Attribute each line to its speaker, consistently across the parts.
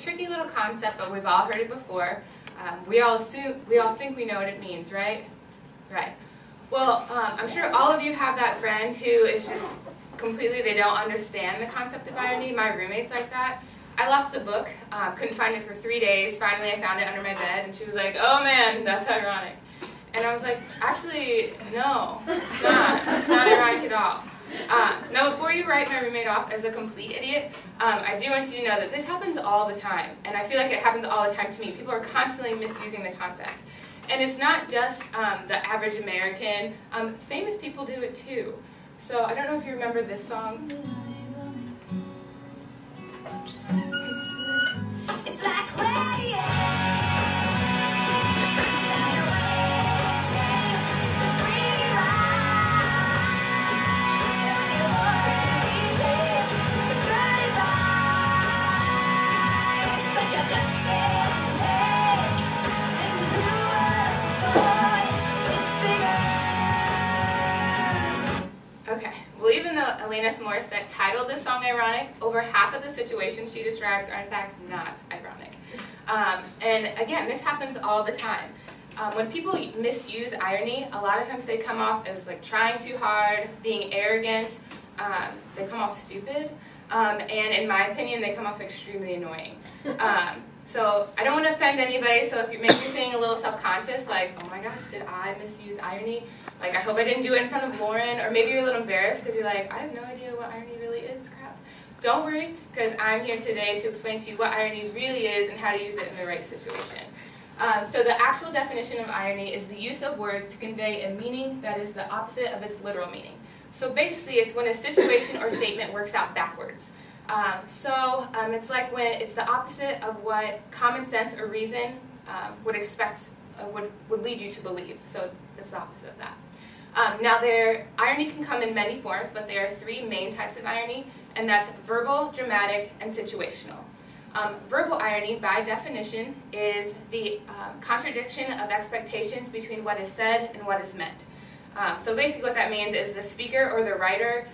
Speaker 1: tricky little concept, but we've all heard it before. We all think we know what it means, right? Right. Well, I'm sure all of you have that friend who is just completely, they don't understand the concept of irony. My roommate's like that. I lost a book, couldn't find it for 3 days. Finally, I found it under my bed, and she was like, "Oh man, that's ironic." And I was like, actually, no, it's not. It's not ironic at all. Now, before you write my roommate off as a complete idiot, I do want you to know that this happens all the time, and I feel like it happens all the time to me. People are constantly misusing the concept. And it's not just the average American. Famous people do it too. So I don't know if you remember this song. It's like rain. Okay, well, even though Alanis Morissette titled this song ironic, over half of the situations she describes are in fact not ironic. And again, this happens all the time. When people misuse irony, a lot of times they come off as like trying too hard, being arrogant, they come off stupid, and in my opinion, they come off extremely annoying. So I don't want to offend anybody, so if you make you feeling a little self-conscious, like, oh my gosh, did I misuse irony? Like, I hope I didn't do it in front of Lauren, or maybe you're a little embarrassed because you're like, I have no idea what irony really is, crap. Don't worry, because I'm here today to explain to you what irony really is and how to use it in the right situation. So the actual definition of irony is the use of words to convey a meaning that is the opposite of its literal meaning. So basically, it's when a situation or statement works out backwards. It's like when it's the opposite of what common sense or reason would expect, would lead you to believe. So it's the opposite of that. Now, irony can come in many forms, but there are 3 main types of irony, and that's verbal, dramatic, and situational. Verbal irony, by definition, is the contradiction of expectations between what is said and what is meant. So basically what that means is the speaker or the writer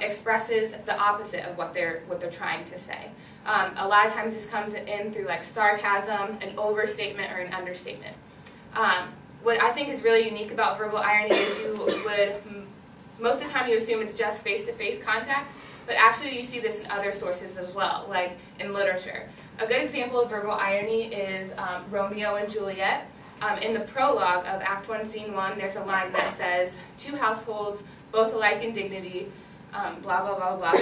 Speaker 1: expresses the opposite of what they're trying to say. A lot of times this comes in through like sarcasm, an overstatement, or an understatement. What I think is really unique about verbal irony is most of the time you assume it's just face-to-face contact, but actually you see this in other sources as well, like in literature. A good example of verbal irony is Romeo and Juliet. In the prologue of Act 1, Scene 1, there's a line that says, 2 households, both alike in dignity, blah, blah, blah, blah.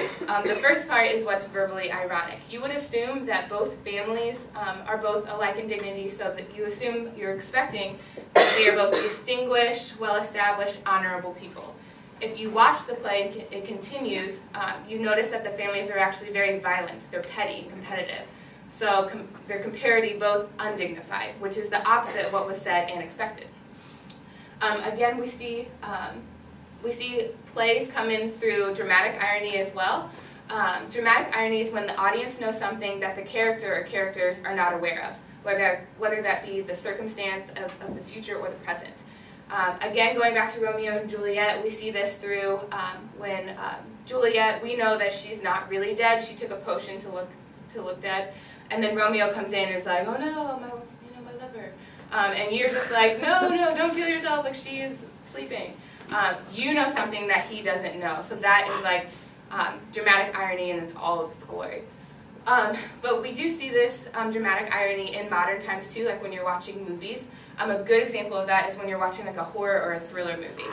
Speaker 1: The first part is what's verbally ironic. You would assume that both families are both alike in dignity, so that you're expecting that they are both distinguished, well-established, honorable people. If you watch the play and it continues, you notice that the families are actually very violent. They're petty and competitive. So they're comparatively both undignified, which is the opposite of what was said and expected. Again, we see plays come in through dramatic irony as well. Dramatic irony is when the audience knows something that the character or characters are not aware of, whether that be the circumstance of the future or the present. Again, going back to Romeo and Juliet, we see this through when Juliet, we know that she's not really dead. She took a potion to look dead. And then Romeo comes in and is like, oh no, my lover. And you're just like, no, don't kill yourself, like she's sleeping. You know something that he doesn't know. So that is like dramatic irony in all of its glory. But we do see this dramatic irony in modern times too, like when you're watching movies. A good example of that is when you're watching like a horror or a thriller movie.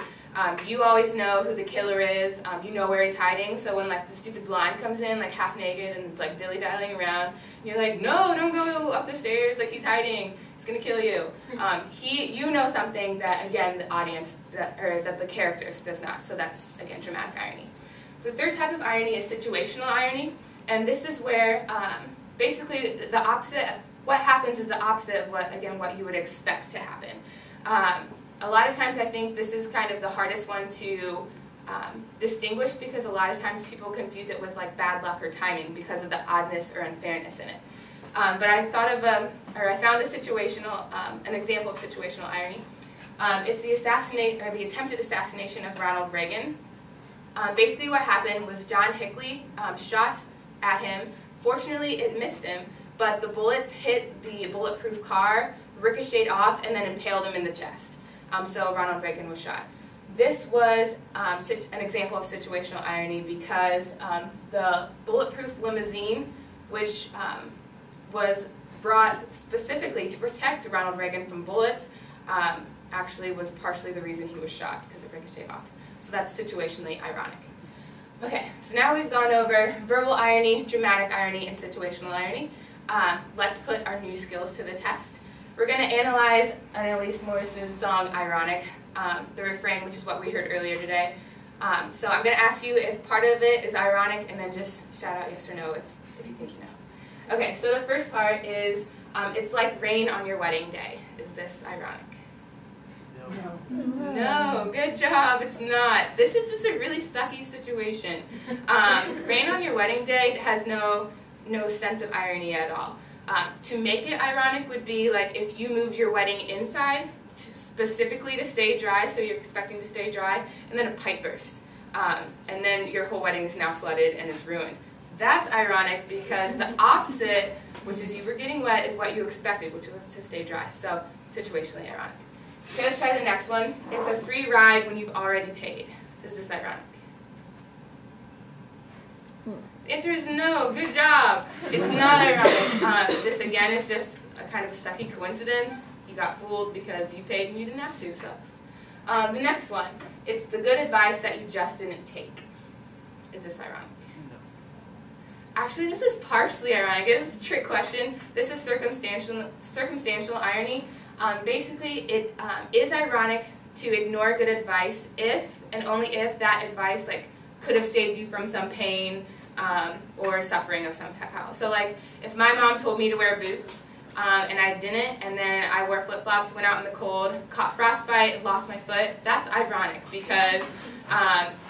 Speaker 1: You always know who the killer is, you know where he's hiding, so when like the stupid blonde comes in, like half naked and it's like dilly-dallying around, you're like, no, don't go up the stairs, like he's hiding, he's gonna kill you. You know something that, again, the audience, that the characters does not, so that's, again, dramatic irony. The third type of irony is situational irony, and this is where, basically, the opposite, what happens is the opposite of what you would expect to happen. A lot of times I think this is kind of the hardest one to distinguish because a lot of times people confuse it with like bad luck or timing because of the oddness or unfairness in it. But I thought of I found an example of situational irony. It's the attempted assassination of Ronald Reagan. Basically what happened was John Hinckley shot at him. Fortunately it missed him, but the bullets hit the bulletproof car, ricocheted off, and then impaled him in the chest. So Ronald Reagan was shot. This was an example of situational irony because the bulletproof limousine, which was brought specifically to protect Ronald Reagan from bullets, actually was partially the reason he was shot, because it ricocheted off. So that's situationally ironic. Okay, so now we've gone over verbal irony, dramatic irony, and situational irony. Let's put our new skills to the test. We're going to analyze Annalise Morris's song, Ironic, the refrain, which is what we heard earlier today. So I'm going to ask you if part of it is ironic, and then just shout out yes or no if you think you know. Okay, so the first part is, it's like rain on your wedding day. Is this ironic? No. No, good job, it's not. This is just a really sucky situation. Rain on your wedding day has no sense of irony at all. To make it ironic would be like if you moved your wedding inside specifically to stay dry, so you're expecting to stay dry, and then a pipe burst. And then your whole wedding is now flooded and it's ruined. That's ironic because the opposite, which is you were getting wet, is what you expected, which was to stay dry. So situationally ironic. Okay, let's try the next one. It's a free ride when you've already paid. Is this ironic? The answer is no. Good job. It's not ironic. This again is just a kind of a sucky coincidence. You got fooled because you paid and you didn't have to. Sucks. The next one. It's the good advice that you just didn't take. Is this ironic? No. Actually, this is partially ironic. This is a trick question. This is circumstantial irony. Basically, it is ironic to ignore good advice if and only if that advice could have saved you from some pain or suffering of some kind. So if my mom told me to wear boots and I didn't, and then I wore flip-flops, went out in the cold, caught frostbite, lost my foot, that's ironic because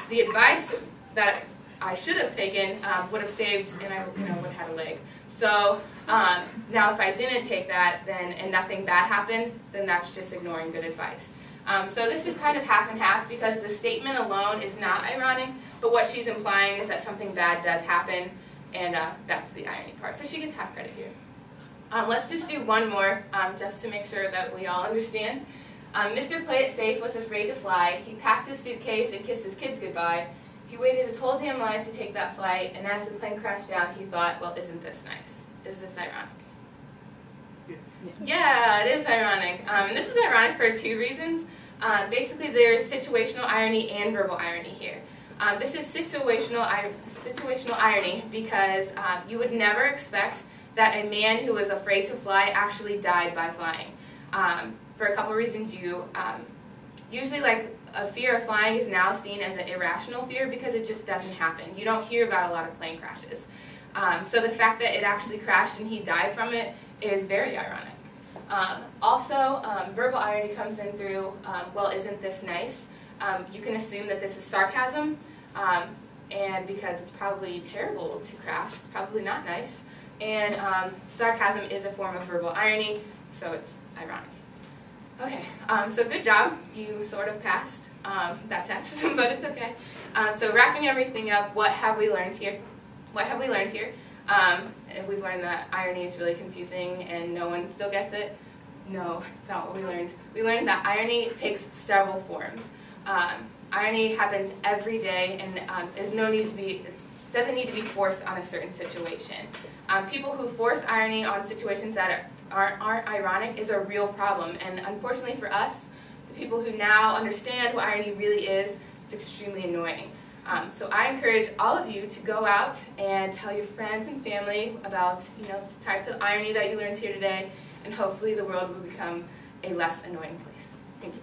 Speaker 1: the advice that I should have taken would have saved, and I would have had a leg. So now if I didn't take that and nothing bad happened, then that's just ignoring good advice. So this is kind of half and half because the statement alone is not ironic, but what she's implying is that something bad does happen, and that's the irony part. So she gets half credit here. Let's just do one more just to make sure that we all understand. Mr. Play It Safe was afraid to fly. He packed his suitcase and kissed his kids goodbye. He waited his whole damn life to take that flight, and as the plane crashed down, he thought, well, isn't this nice? Is this ironic? Yes. Yeah, it is ironic. And this is ironic for two reasons. Basically, there's situational irony and verbal irony here. This is situational irony because you would never expect that a man who was afraid to fly actually died by flying. For a couple reasons, usually a fear of flying is now seen as an irrational fear because it just doesn't happen. You don't hear about a lot of plane crashes. So the fact that it actually crashed and he died from it is very ironic. Also, verbal irony comes in through, well, isn't this nice? You can assume that this is sarcasm, and because it's probably terrible to crash, it's probably not nice. And sarcasm is a form of verbal irony, so it's ironic. Okay, so good job. You sort of passed that test, but it's okay. So wrapping everything up, what have we learned here? What have we learned here? We've learned that irony is really confusing and no one still gets it. No, it's not what we learned. We learned that irony takes several forms. Irony happens every day and doesn't need to be forced on a certain situation. People who force irony on situations that aren't ironic is a real problem, and unfortunately for us, the people who now understand what irony really is, it's extremely annoying. So I encourage all of you to go out and tell your friends and family about the types of irony that you learned here today, and hopefully the world will become a less annoying place. Thank you.